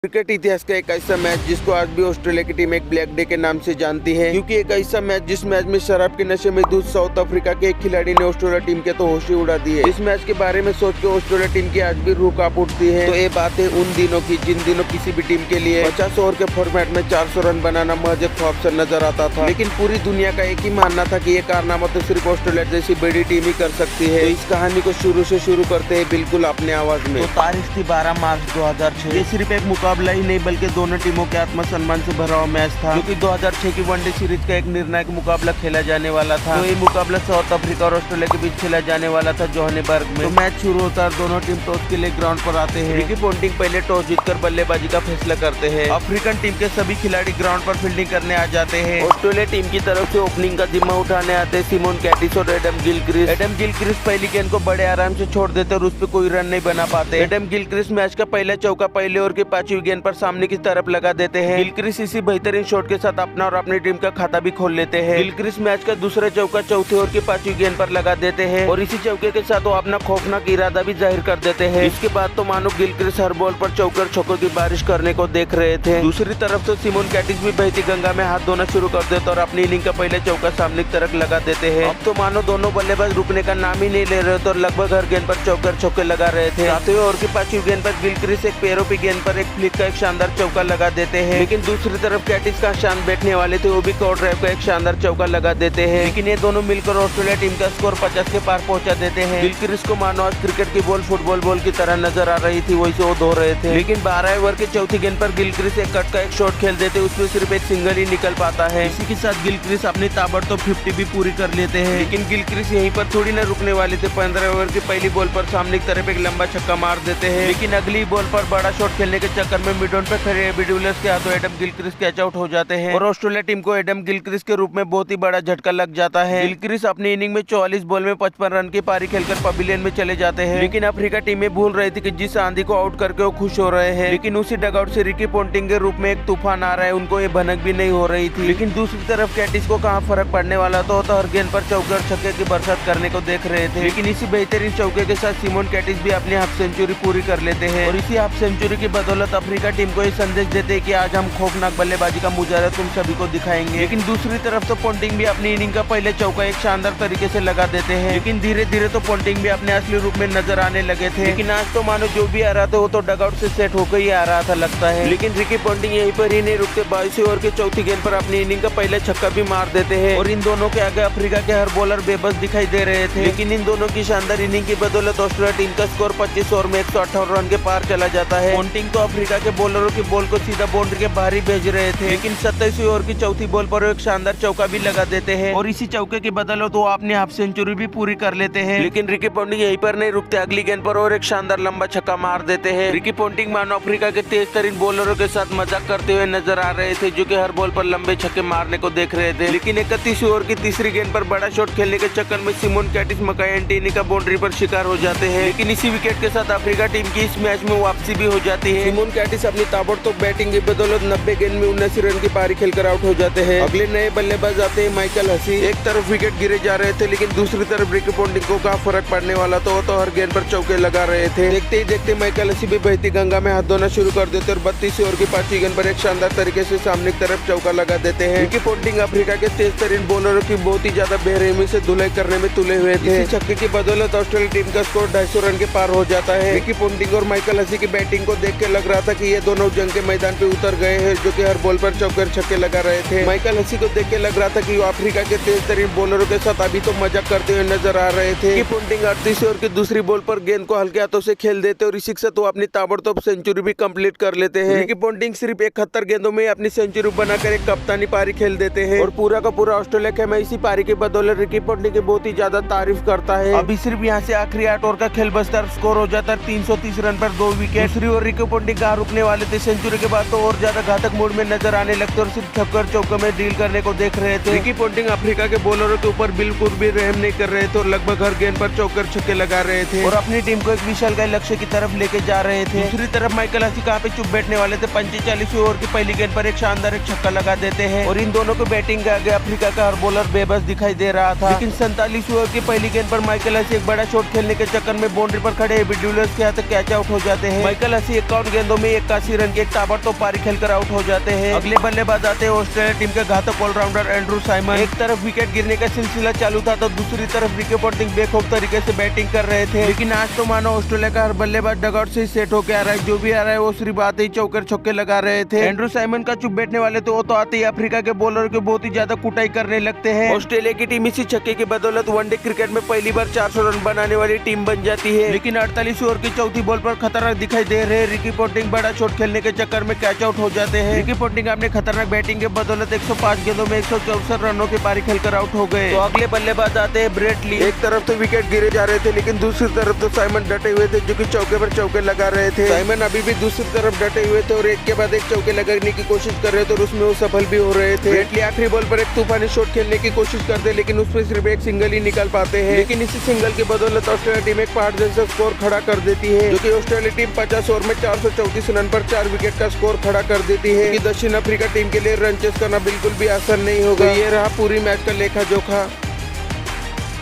Cricket इतिहास का एक ऐसा मैच जिसको आज भी ऑस्ट्रेलिया की टीम एक ब्लैक डे के नाम से जानती है, क्योंकि एक ऐसा मैच जिस मैच में शराब के नशे में धुत साउथ अफ्रीका के एक खिलाड़ी ने ऑस्ट्रेलिया टीम के तो होश ही उड़ा दिए। इस मैच के बारे में सोच के ऑस्ट्रेलिया टीम की आज भी रूह कांप उठती है। तो ये बात है उन दिनों की जिन दिनों किसी भी टीम के लिए 50 ओवर के फॉर्मेट में 400 रन बनाना महज एक ख्वाब सा नजर आता था, लेकिन पूरी दुनिया का एक ही मानना था कि ये कारनामा तो सिर्फ ऑस्ट्रेलिया जैसी बड़ी टीम ही कर सकती है। तो इस कहानी को शुरू से शुरू करते हैं बिल्कुल अपने आवाज में। तो तारीख थी 12 मार्च 2006। ये सिर्फ एक मुकाबला ही नहीं बल्कि दोनों टीमों के आत्मसम्मान से भरा हुआ मैच था, जो कि 2006 की वनडे सीरीज का एक निर्णायक मुकाबला खेला जाने वाला था। तो ये मुकाबला साउथ अफ्रीका और ऑस्ट्रेलिया के बीच खेला जाने वाला था जोहानिसबर्ग में। तो मैच शुरू होता है, दोनों टीम टॉस के लिए ग्राउंड पर आते हैं। रिकी पोंटिंग पहले टॉस जीतकर बल्लेबाजी का फैसला करते हैं। अफ्रीकन टीम के सभी खिलाड़ी ग्राउंड पर फील्डिंग करने आ जाते हैं। ऑस्ट्रेलिया टीम की तरफ से ओपनिंग का जिम्मा उठाने आते हैं सिमोन कैटिस और एडम गिलक्रिस्ट। एडम गिलक्रिस्ट पहली गेंद को बड़े आराम से छोड़ देते और उस पर कोई रन नहीं बना पाते। एडम गिलक्रिस्ट मैच का पहला चौका पहले ओवर की 5वीं गेंद पर सामने की तरफ लगा देते हैं। गिलक्रिस्ट इसी बेहतरीन शॉट के साथ अपना और अपनी टीम का खाता भी खोल लेते हैं। गिलक्रिस्ट मैच का दूसरा चौका चौथे ओवर की 5वीं गेंद पर लगा देते हैं और इसी चौके के साथ वो अपना खौफनाक इरादा भी जाहिर कर देते हैं। इसके बाद तो मानो गिलक्रिस्ट हर बॉल पर चौकर छक्कों की बारिश करने को देख रहे थे। दूसरी तरफ तो सिमोन कैटिस भी बहती गंगा में हाथ धोना शुरू कर देते और अपनी इनिंग का पहले चौका सामने की तरफ लगा देते हैं। अब तो मानो दोनों बल्लेबाज रुकने का नाम ही नहीं ले रहे थे और लगभग हर गेंद पर चौकर छक्के लगा रहे थे। 7वें ओवर की 5वीं गेंद पर गिलक्रिस्ट एक पैरों की गेंद पर एक फ्लिक का एक शानदार चौका लगा देते हैं, लेकिन दूसरी तरफ कैटिस का शांत बैठने वाले थे वो भी कॉर्ड ड्राइव का एक शानदार चौका लगा देते हैं, लेकिन ये दोनों मिलकर ऑस्ट्रेलिया टीम का स्कोर 50 के पार पहुंचा देते हैं। गिलक्रिस्ट को मानो आज क्रिकेट की बॉल फुटबॉल बॉल की तरह नजर आ रही थी, वैसे वो धो रहे थे। लेकिन 12वें ओवर की चौथी गेंद पर गिलक्रिस्ट एक कट का एक शॉट खेल देते, उसमें सिर्फ एक सिंगल ही निकल पाता है। इसी के साथ गिलक्रिस्ट अपनी ताबड़तोड़ 50 भी पूरी कर लेते हैं, लेकिन गिलक्रिस्ट यहीं पर थोड़ी न रुकने वाले थे। 15वें ओवर की पहली बॉल पर सामने की तरफ एक लंबा छक्का मार देते हैं, लेकिन अगली बॉल पर बड़ा शॉट खेलने के चक्कर में मिड ऑन पे खड़े एबी डिविलियर्स के हाथों एडम गिलक्रिस्ट कैच आउट हो जाते हैं और ऑस्ट्रेलिया टीम को एडम गिलक्रिस्ट के रूप में बहुत ही बड़ा झटका लग जाता है। गिलक्रिस्ट अपनी इनिंग में 44 बॉल में 55 रन की पारी खेलकर पवेलियन में चले जाते हैं, लेकिन अफ्रीका टीम में भूल रही थी कि जिस आंधी को आउट करके वो खुश हो रहे हैं, लेकिन उसी डगआउट से रिकी पोंटिंग के रूप में एक तूफान आ रहा है, उनको ये भनक भी नहीं हो रही थी। लेकिन दूसरी तरफ कैटिस को कहाँ फर्क पड़ने वाला तो हर गेंद पर चौके और छक्के की बरसात करने को देख रहे थे। लेकिन इसी बेहतरीन चौके के साथ सिमोन कैटिस भी अपनी हाफ सेंचुरी पूरी कर लेते हैं और इसी हाफ सेंचुरी की बदौलत अफ्रीका टीम को ये संदेश देते हैं कि आज हम खौफनाक बल्लेबाजी का मुजाहरा तुम सभी को दिखाएंगे। लेकिन दूसरी तरफ तो पोंटिंग भी अपनी इनिंग का पहले चौका एक शानदार तरीके से लगा देते हैं, लेकिन धीरे धीरे तो पोंटिंग भी अपने असली रूप में नजर आने लगे थे। लेकिन आज तो मानो जो भी आ रहा था वो तो डगआउट से सेट होकर ही आ रहा था लगता है। लेकिन रिकी पोंटिंग यहीं पर ही नहीं रुकते, 22वें ओवर की चौथी गेंद पर अपनी इनिंग का पहले छक्का भी मार देते हैं और इन दोनों के आगे अफ्रीका के हर बॉलर बेबस दिखाई दे रहे थे। लेकिन इन दोनों की शानदार इनिंग की बदौलत ऑस्ट्रेलिया टीम का स्कोर 25 ओवर में 158 रन के पार चला जाता है। पोंटिंग तो अफ्रीका के बॉलरों की बॉल को सीधा बाउंड्री के बाहर ही भेज रहे थे, लेकिन 27वीं ओवर की चौथी बॉल पर एक शानदार चौका भी लगा देते हैं और इसी चौके की बदौलत वो अपनी हाफ सेंचुरी भी पूरी कर लेते हैं। लेकिन रिकी पोंटिंग यहीं पर नहीं रुकते, अगली गेंद पर और एक शानदार लंबा छक्का मार देते हैं। रिकी पोंटिंग मानो अफ्रीका के तेज तरीन बॉलरों के साथ मजाक करते हुए नजर आ रहे थे, जो कि हर बॉल पर लंबे छक्के मारने को देख रहे थे। लेकिन 31वें ओवर की तीसरी गेंद पर बड़ा शॉट खेलने के चक्कर में सिमोन कैटिस मकाई एंटीनी का बाउंड्री पर शिकार हो जाते हैं, लेकिन इसी विकेट के साथ अफ्रीका टीम की इस मैच में वापसी भी हो जाती है। सिमोन कैटिस अपनी ताबड़तोड़ बैटिंग की बदौलत 90 गेंद में 79 रन की पारी खेलकर आउट हो जाते हैं। अगले नए बल्लेबाज आते हैं माइकल हसी। एक तरफ विकेट गिरे जा रहे थे, लेकिन दूसरी तरफ रिकी पोंटिंग को कहाँ फर्क पड़ने वाला तो हर गेंद पर चौके लगा रहे थे। देखते ही देखते माइकल हसी भी बहती गंगा में हाथ धोना शुरू कर देते और 32वें ओवर की 5वीं गेंद पर एक शानदार तरीके से सामने की तरफ चौका लगा देते हैं। रिकी पोंटिंग अफ्रीका के तेज तरीन बॉलरों की बहुत ही ज्यादा बेरहमी से धुलाई करने में तुले हुए थे। इसी छक्के की बदौलत ऑस्ट्रेलिया टीम का स्कोर 250 रन के पार हो जाता है। रिकी पोंटिंग और माइकल हसी की बैटिंग को देख के लग रहा था कि ये दोनों जंग के मैदान पे उतर गए हैं, जो कि हर बॉल पर चौके और छक्के लगा रहे थे। माइकल हसी को देख के लग रहा था कि वो अफ्रीका के तेज तरीन बॉलरों के साथ अभी तो मजाक करते हुए नजर आ रहे थे। रिकी पोंटिंग 38वें ओवर की दूसरी बॉल पर गेंद को हल्के हाथों से खेल देते और इसी के साथ वो अपनी ताबड़तोड़ सेंचुरी भी कंप्लीट कर लेते हैं। रिकी पोंटिंग सिर्फ 71 गेंदों में अपनी सेंचुरी बनाकर एक कप्तानी पारी खेल देते हैं और पूरा का पूरा ऑस्ट्रेलिया के मैच इसी पारी के बदौलत रिकी पोंटिंग की बहुत ही ज्यादा तारीफ करता है। अभी सिर्फ यहाँ से आखिरी 8 ओवर का खेल बचता है, स्कोर हो जाता है 330 रन पर 2 विकेट। दूसरी ओर रिकी पोंटिंग कहाँ रुकने वाले थे, सेंचुरी के बाद तो और ज्यादा घातक मोड में नजर आने लगते और सिर्फ छक्के और चौके में डील करने को देख रहे थे। रिकी पोंटिंग अफ्रीका के बॉलरों के ऊपर बिल्कुल भी रहम नहीं कर रहे थे और लगभग हर गेंद पर चौके और छक्के लगा रहे थे और अपनी टीम को एक विशालकाय लक्ष्य की तरफ लेके जा रहे थे। दूसरी तरफ माइकल हसी कहाँ पे चुप बैठने वाले थे, 45वें ओवर की पहली गेंद पर एक शानदार एक छक्का लगा देते हैं और इन दोनों को बैटिंग के आगे अफ्रीका का हर बॉलर बेबस दिखाई दे रहा था। लेकिन 47वें ओवर की पहली गेंद पर माइकल हसी एक बड़ा शॉट खेलने के चक्कर में बाउंड्री पर खड़े एबी डिविलियर्स के हाथ कैच आउट हो जाते हैं। माइकल हसी 51 गेंदों में में 81 रन की एक ताबड़तोड़ पारी खेलकर आउट हो जाते हैं। अगले बल्लेबाज आते हैं ऑस्ट्रेलिया टीम के घातक ऑलराउंडर एंड्रू साइमन। एक तरफ विकेट गिरने का सिलसिला चालू था तो दूसरी तरफ रिकी पोंटिंग बेखौफ तरीके से बैटिंग कर रहे थे, लेकिन आज तो मानो ऑस्ट्रेलिया का हर बल्लेबाज डगआउट से सेट होकर आ रहा है। जो भी आ रहा है वो सिर्फ आते ही चौके छक्के लगा रहे थे। एंड्रू साइमन का चुप बैठने वाले तो वो तो आते ही अफ्रीका के बॉलर के बहुत ही ज्यादा कुटाई करने लगते हैं। ऑस्ट्रेलिया की टीम इसी छक्के की बदौलत वनडे क्रिकेट में पहली बार 400 रन बनाने वाली टीम बन जाती है, लेकिन 48 ओवर की चौथी बॉल पर खतरनाक दिखाई दे रहे रिकी पोंटिंग बड़ा शॉट खेलने के चक्कर में कैच आउट हो जाते हैं। रिकी पोंटिंग अपने खतरनाक बैटिंग के बदौलत 105 गेंदों में 164 रनों की पारी खेलकर आउट हो गए। तो अगले बल्लेबाज आते हैं ब्रेट ली। एक तरफ तो विकेट गिरे जा रहे थे, लेकिन दूसरी तरफ तो साइमन डटे हुए थे जो कि चौके पर चौके लगा रहे थे। साइमन अभी भी दूसरी तरफ डटे हुए थे और एक के बाद एक चौके लगाने की कोशिश कर रहे थे और उसमें वो सफल भी हो रहे थे। ब्रेट ली आखिरी बॉल पर एक तूफानी शॉट खेलने की कोशिश करते, लेकिन उसमें सिर्फ एक सिंगल ही निकाल पाते हैं। लेकिन इसी सिंगल की बदौलत ऑस्ट्रेलिया टीम एक पहाड़ जैसा स्कोर खड़ा कर देती है, जो कि ऑस्ट्रेलिया टीम 50 ओवर में 434 रन पर 4 विकेट का स्कोर खड़ा कर देती है। कि दक्षिण अफ्रीका टीम के लिए रन चेस करना बिल्कुल भी आसान नहीं होगा। ये रहा पूरी मैच का लेखा जोखा।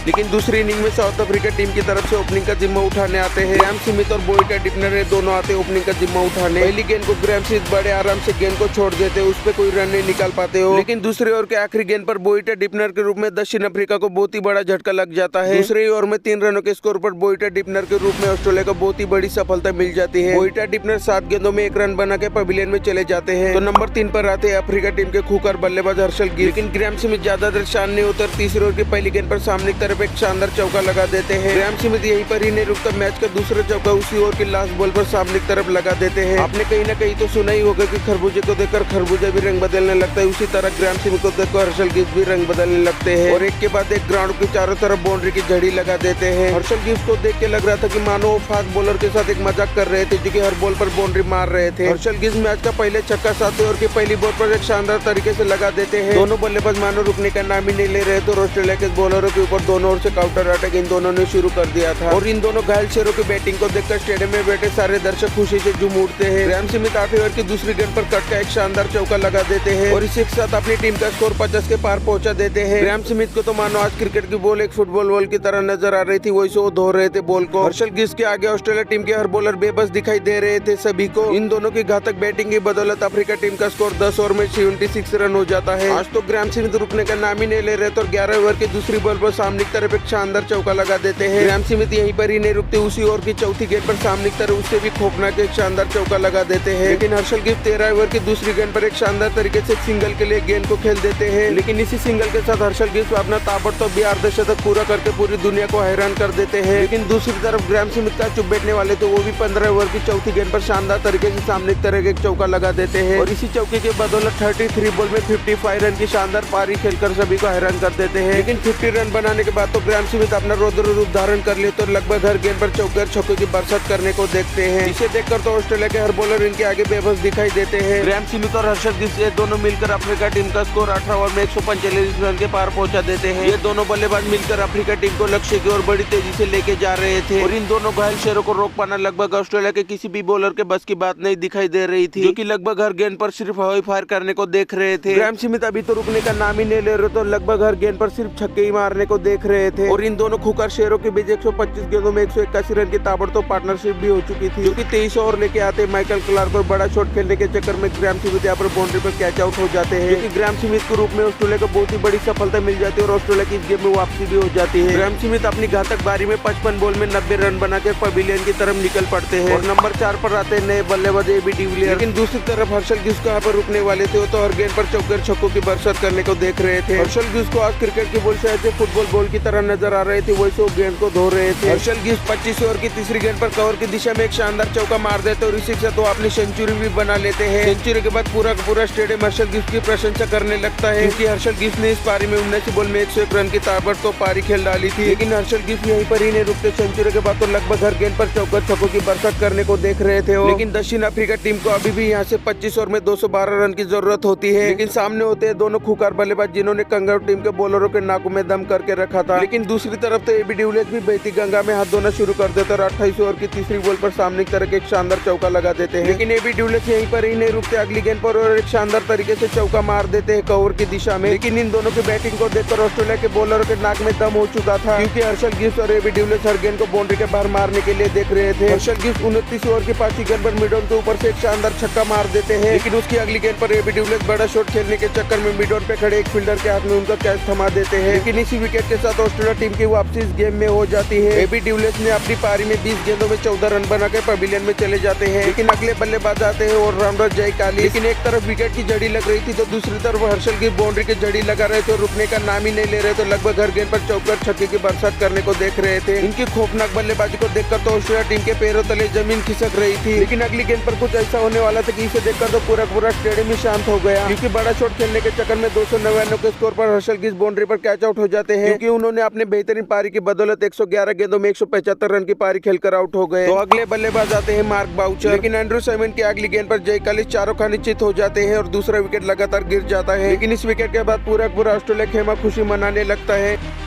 लेकिन दूसरी इनिंग में साउथ अफ्रीका टीम की तरफ से ओपनिंग का जिम्मा उठाने आते हैं ग्राहम स्मिथ और बोइटा डिपनर दोनों आते हैं ओपनिंग का जिम्मा उठाने। पहली गेंद को ग्राहम स्मिथ बड़े आराम से गेंद को छोड़ देते, उस पर कोई रन नहीं निकाल पाते हो, लेकिन दूसरे ओवर के आखिरी गेंद पर बोइटा डिपनर के रूप में दक्षिण अफ्रीका को बहुत ही बड़ा झटका लग जाता है। दूसरे ओवर में 3 रनों के स्कोर पर बोइटा डिपनर के रूप में ऑस्ट्रेलिया को बहुत ही बड़ी सफलता मिल जाती है। बोइटा डिपनर 7 गेंदों में 1 रन बना के पवेलियन में चले जाते हैं। तो नंबर 3 पर आते हैं अफ्रीका टीम के खूंखार बल्लेबाज हर्षल गिल। लेकिन ग्राहम स्मिथ ज्यादा देर शान नहीं उतर तीसरे ओवर की पहली गेंद पर सामने की तरफ एक शानदार चौका लगा देते हैं। ग्राहम स्मिथ यहीं पर ही नहीं रुकता, मैच का दूसरा चौका उसी ओवर की लास्ट बॉल पर सामने की तरफ लगा देते हैं। आपने कहीं ना कहीं तो सुना ही होगा कि खरबूजे को देखकर खरबूजा भी रंग बदलने लगता है, उसी तरह ग्राहम स्मिथ को देखकर हर्षल गिल भी रंग बदलने लगते हैं और एक के बाद एक ग्राउंड के चारों तरफ बाउंड्री की झड़ी लगा देते हैं। हर्षल गिल को देख के लग रहा था कि मानो वो फास्ट बॉलर के साथ एक मजाक कर रहे थे, जो कि हर बॉल पर बाउंड्री मार रहे थे। हर्षल गिल मैच का पहले छक्का 7वें ओवर की पहली बॉल पर एक शानदार तरीके से लगा देते हैं। दोनों बल्लेबाज मानो रुकने का नाम ही नहीं ले रहे थे और ऑस्ट्रेलिया के बॉलरों के ऊपर दोनों ओर से काउंटर अटैक इन दोनों ने शुरू कर दिया था और इन दोनों घायल शेरों की बैटिंग को देखकर स्टेडियम में बैठे सारे दर्शक खुशी से झूम उठते हैं। ग्राहम स्मिथ 8वें ओवर की दूसरी गेंद पर कट का एक शानदार चौका लगा देते हैं और इसी के साथ अपनी टीम का स्कोर 50 के पार पहुंचा देते हैं। ग्राहम स्मिथ को तो मानो आज क्रिकेट की बॉल एक फुटबॉल बॉल की तरह नजर आ रही थी, वही से वो धो रहे थे बॉल को। हर्षल गिल के आगे ऑस्ट्रेलिया टीम के हर बॉलर बेबस दिखाई दे रहे थे सभी को। इन दोनों की घातक बैटिंग की बदौलत अफ्रीका टीम का स्कोर 10 ओवर में 76 रन हो जाता है। आज तो ग्राहम स्मिथ रुकने का नाम ही नहीं ले रहे थे और 11वें ओवर की दूसरी बॉल पर सामने की तरफ एक शानदार चौका लगा देते हैं। ग्राहम स्मिथ यहीं पर ही नहीं रुकते, उसी ओवर की चौथी गेंद पर सामने की तरफ उससे भी खौफनाक एक शानदार चौका लगा देते हैं। लेकिन हर्षल गिल 13वें ओवर की दूसरी गेंद पर एक शानदार तरीके से सिंगल के लिए गेंद को खेल देते हैं। लेकिन इसी सिंगल के साथ हर्षल गिल अपना ताबड़तोड़ 12 पूरा करके पूरी दुनिया को हैरान कर देते हैं। लेकिन दूसरी तरफ ग्राहम स्मिथ का चुप बैठने वाले तो वो भी 15वें ओवर की चौथी गेंद पर शानदार तरीके से सामने की तरफ एक चौका लगा देते हैं और इसी चौके के बदौलत 33 बॉल में 55 रन की शानदार पारी खेलकर सभी को हैरान कर देते हैं। लेकिन 50 रन बनाने के बाद तो ग्राहम स्मिथ अपना रौद्र रूप धारण कर लेते और लगभग हर गेंद पर चौके छक्कों की बरसात करने को देखते हैं। इसे देखकर तो ऑस्ट्रेलिया के हर बॉलर इनके आगे बेबस दिखाई देते हैं। ग्राहम स्मिथ और हर्षल गिल दोनों मिलकर अफ्रीका टीम का स्कोर 18 ओवर में 145 रन के पार पहुंचा देते हैं। ये दोनों बल्लेबाज मिलकर अफ्रीका टीम को लक्ष्य की ओर बड़ी तेजी से लेके जा रहे थे और इन दोनों घायल शेरों को रोक पाना लगभग ऑस्ट्रेलिया के किसी भी बॉलर के बस की बात नहीं दिखाई दे रही थी, जो कि लगभग हर गेंद पर सिर्फ हवाई फायर करने को देख रहे थे। ग्राहम स्मिथ अभी तो रुकने का नाम ही नहीं ले रहे, तो लगभग हर गेंद पर सिर्फ छक्के ही मारने को देख रहे थे और इन दोनों खूंखार शेरों के बीच 125 गेंदों में 181 रन की ताबड़तोड़ पार्टनरशिप भी हो चुकी थी, जो कि 23 ओवर लेके आते माइकल क्लार्क और बड़ा शॉट खेलने के चक्कर में ग्राहम स्मिथ यहाँ पर बाउंड्री पर कैच आउट हो जाते हैं, जो कि ग्राहम स्मिथ के रूप में ऑस्ट्रेलिया को बहुत ही बड़ी सफलता मिल जाती है और ऑस्ट्रेलिया की इस गेम में वापसी भी हो जाती है। ग्राहम स्मिथ अपनी घातक बारी में 55 बॉल में 90 रन बना के पवेलियन की तरफ निकल पड़ते हैं और नंबर 4 पर आते हैं नए बल्लेबाज एबी डिविलियर्स। लेकिन दूसरी तरफ हर्षल गिल को यहाँ पर रुकने वाले थे, तो हर गेंद पर चौके छक्कों की बरसात करने को देख रहे थे। हर्षल गिल को आज क्रिकेट की बॉल शायद फुटबॉल बॉल की तरह नजर आ रहे थे, वैसे वो गेंद को धो रहे थे। हर्षल गिल 25 ओवर की तीसरी गेंद पर कवर की दिशा में एक शानदार चौका मार देते और इसी से तो अपनी सेंचुरी भी बना लेते हैं। सेंचुरी के बाद पूरा स्टेडियम हर्षल गिल की प्रशंसा करने लगता है, क्योंकि हर्षल गिल ने इस पारी में 79 बॉल में 101 रन की ताबड़तोड़ पारी खेल डाली थी। लेकिन हर्षल गिल यहीं पर ही नहीं रुकते, सेंचुरी के बाद तो लगभग हर गेंद पर चौके छक्कों की बरसात करने को देख रहे थे। लेकिन दक्षिण अफ्रीका टीम को अभी भी यहाँ से 25 ओवर में 212 रन की जरूरत होती है। लेकिन सामने होते हैं दोनों खूंखार बल्लेबाज, जिन्होंने कंगारू टीम के बॉलरों के नाकों में दम करके रखा था, लेकिन दूसरी तरफ तो एबी डिविलियर्स भी बहती गंगा में हाथ धोना शुरू कर देते और 28 ओवर की तीसरी बॉल पर सामने की तरफ एक शानदार चौका लगा देते हैं। लेकिन एबी डिविलियर्स यहीं पर ही नहीं रुकते, अगली गेंद पर और एक शानदार तरीके से चौका मार देते हैं कवर की दिशा में। लेकिन इन दोनों की बैटिंग को देखकर ऑस्ट्रेलिया के बॉलरों के नाक में दम हो चुका था, क्योंकि हर्षल गिब्स और एबी डिविलियर्स हर गेंद को बाउंड्री के बाहर मारने के लिए देख रहे थे। हर्षल गिब्स 29 ओवर की 5वीं गेंद पर मिड ऑन के ऊपर से एक शानदार छक्का मार देते हैं, लेकिन उसकी अगली गेंद पर एबी डिविलियर्स बड़ा शॉट खेलने के चक्कर में मिड ऑन पे खड़े एक फील्डर के हाथ में उनका कैच थमा देते हैं। लेकिन इसी विकेट के साथ ऑस्ट्रेलिया टीम की वापसी इस गेम में हो जाती है। एबी डिविलियर्स ने अपनी पारी में 20 गेंदों में 14 रन बनाकर पवेलियन में चले जाते हैं, लेकिन अगले बल्लेबाज आते हैं ऑलराउंडर जय कालिस। लेकिन एक तरफ विकेट की जड़ी लग रही थी तो दूसरी तरफ हर्षल गिब्स बाउंड्री की जड़ी लगा रहे थे और रुकने का नाम ही नहीं ले रहे, तो लगभग हर गेंद पर चौकर छक्के की बरसात करने को देख रहे थे। इनकी खौफनाक बल्लेबाजी को देखकर तो ऑस्ट्रेलिया टीम के पैरों तले जमीन खिसक रही थी। लेकिन अगली गेंद पर कुछ ऐसा होने वाला था कि इसे देखकर तो पूरा स्टेडियम ही शांत हो गया, क्योंकि बड़ा शॉट खेलने के चक्कर में 299 के स्कोर पर हर्षल गिब्स बाउंड्री पर कैच आउट हो जाते हैं, क्योंकि उन्होंने अपने बेहतरीन पारी की बदौलत 111 गेंदों में 175 रन की पारी खेलकर आउट हो गए। तो अगले बल्लेबाज आते हैं मार्क बाउचर। लेकिन एंड्रू साइमन की अगली गेंद पर जय कालिस चारों खाने चित हो जाते हैं और दूसरा विकेट लगातार गिर जाता है। लेकिन इस विकेट के बाद पूरा ऑस्ट्रेलिया खेमा खुशी मनाने लगता है।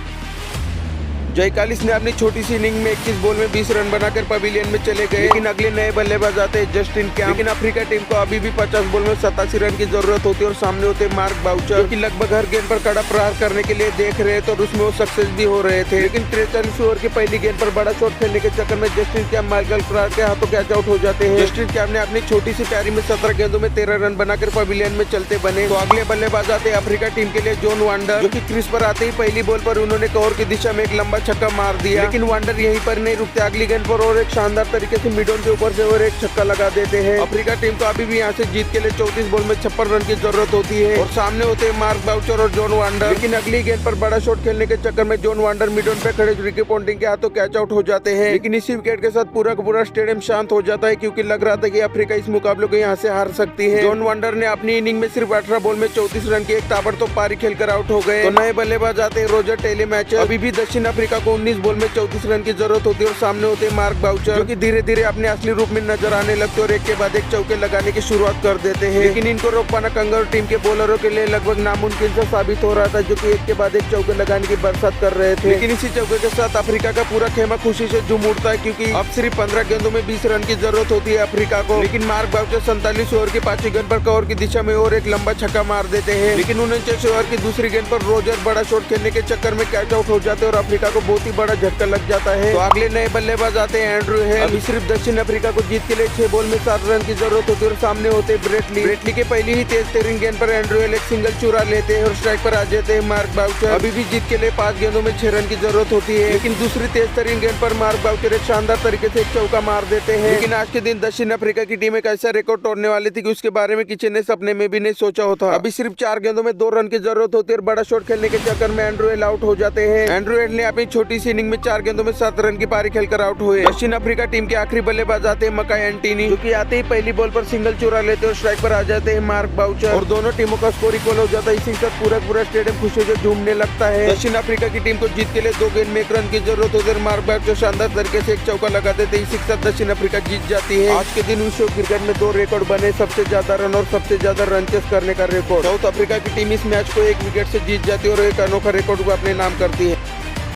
जय कालिस ने अपनी छोटी सी इनिंग में 21 बॉल में 20 रन बनाकर पवेलियन में चले गए। लेकिन अगले नए बल्लेबाज आते हैं जस्टिन कैम्प। लेकिन अफ्रीका टीम को अभी भी 50 बॉल में 87 रन की जरूरत होती है और सामने होते मार्क बाउचर, जो कि लगभग हर गेंद पर कड़ा प्रहार करने के लिए देख रहे थे और उसमें वो सक्सेस भी हो रहे थे। लेकिन 43 ओवर की पहली गेंद पर बड़ा शॉट खेलने के चक्कर में जस्टिन कैम्प माइकल क्लार्क के हाथों कैच आउट हो जाते हैं। जस्टिन कैम्प ने अपनी छोटी सी पारी में 17 गेंदों में 13 रन बनाकर पवेलियन में चलते बने। तो अगले बल्लेबाज आते अफ्रीका टीम के लिए जॉन वांडर, जो कि क्रीज पर आते ही पहली बॉल पर उन्होंने कवर की दिशा में एक लंबा छक्का मार दिया। लेकिन वांडर यहीं पर नहीं रुकते, अगली गेंद पर और एक शानदार तरीके से मिड ऑन के ऊपर से और एक छक्का लगा देते हैं। अफ्रीका टीम को अभी भी यहाँ से जीत के लिए 34 बॉल में 56 रन की जरूरत होती है और सामने होते हैं मार्क बाउचर और जॉन वांडर। लेकिन अगली गेंद पर बड़ा शॉट खेलने के चक्कर में जॉन वांडर मिड ऑन पे खड़े रिकी पॉन्टिंग के हाथों कैच आउट हो जाते हैं। लेकिन इसी विकेट के साथ पूरा स्टेडियम शांत हो जाता है, क्योंकि लग रहा था कि अफ्रीका इस मुकाबले को यहाँ से हार सकती है। जॉन वांडर ने अपनी इनिंग में सिर्फ 18 बॉल में 34 रन की एक ताबड़तोड़ पारी खेलकर आउट हो गए। तो नए बल्लेबाज आते हैं रोजर टेलीमैचर। अभी भी दक्षिण अफ्रीका को 19 बॉल में 34 रन की जरूरत होती है और सामने होते हैं मार्क बाउचर, जो कि धीरे अपने असली रूप में नजर आने लगते और एक के बाद एक चौके लगाने की शुरुआत कर देते हैं। लेकिन इनको रोक पाना कंगारू टीम के बॉलरों के लिए लगभग नामुमकिन सा साबित हो रहा था, जो कि एक के बाद एक चौके लगाने की बरसात कर रहे थे। लेकिन इसी चौके के साथ अफ्रीका का पूरा खेमा खुशी से झूम उठता है, क्योंकि अब सिर्फ 15 गेंदों में 20 रन की जरूरत होती है अफ्रीका को। लेकिन मार्क बाउचर 47 ओवर की 5वीं गेंद पर कवर की दिशा में और एक लंबा छक्का मार देते हैं। लेकिन 49 ओवर की दूसरी गेंद पर रोजर बड़ा शॉट खेलने के चक्कर में कैच आउट हो जाते हैं और अफ्रीका को बहुत ही बड़ा झटका लग जाता है। तो अगले नए बल्लेबाज आते हैं एंड्रू हेल। अभी सिर्फ दक्षिण अफ्रीका को जीत के लिए 6 बॉल में 7 रन की जरूरत होती है और सामने होते ब्रेटली के पहली ही तेज तरीन गेंद पर एंड्रू हेल एक सिंगल चुरा लेते हैं और स्ट्राइक पर आ जाते हैं मार्क बाउचर। अभी भी जीत के लिए 5 गेंदों में 6 रन की जरूरत होती है। लेकिन दूसरी तेज तरीन गेंद पर मार्क बाउचर एक शानदार तरीके से एक चौका मार देते हैं। लेकिन आज के दिन दक्षिण अफ्रीका की टीम एक ऐसा रिकॉर्ड तोड़ने वाली थी कि उसके बारे में किसी ने सपने में भी नहीं सोचा होता। अभी सिर्फ 4 गेंदों में 2 रन की जरूरत होती है और बड़ा शॉट खेलने के चक्कर में एंड्रू हेल आउट हो जाते हैं। एंड्रू हेल ने अपनी छोटी सी इनिंग में 4 गेंदों में 7 रन की पारी खेलकर आउट हुए। दक्षिण अफ्रीका टीम के आखिरी बल्लेबाज आते हैं मकाई एंटोनी, जो कि आते ही पहली बॉल पर सिंगल चुरा लेते और स्ट्राइक पर आ जाते हैं मार्क बाउचर और दोनों टीमों का स्कोर इक्वल हो जाता है। इसी के साथ पूरा स्टेडियम खुशी से झूमने लगता है। दक्षिण अफ्रीका की टीम को जीत के लिए 2 गेंद में 1 रन की जरूरत होती है। मार्क बाउचर शानदार तरीके से एक चौका लगा देते, इसी के साथ दक्षिण अफ्रीका जीत जाती है। आज के दिन विश्व क्रिकेट में 2 रिकॉर्ड बने, सबसे ज्यादा रन और सबसे ज्यादा रन चेस करने का रिकॉर्ड। साउथ अफ्रीका की टीम इस मैच को 1 विकेट से जीत जाती है और एक अनोखा रिकॉर्ड को अपने नाम करती है।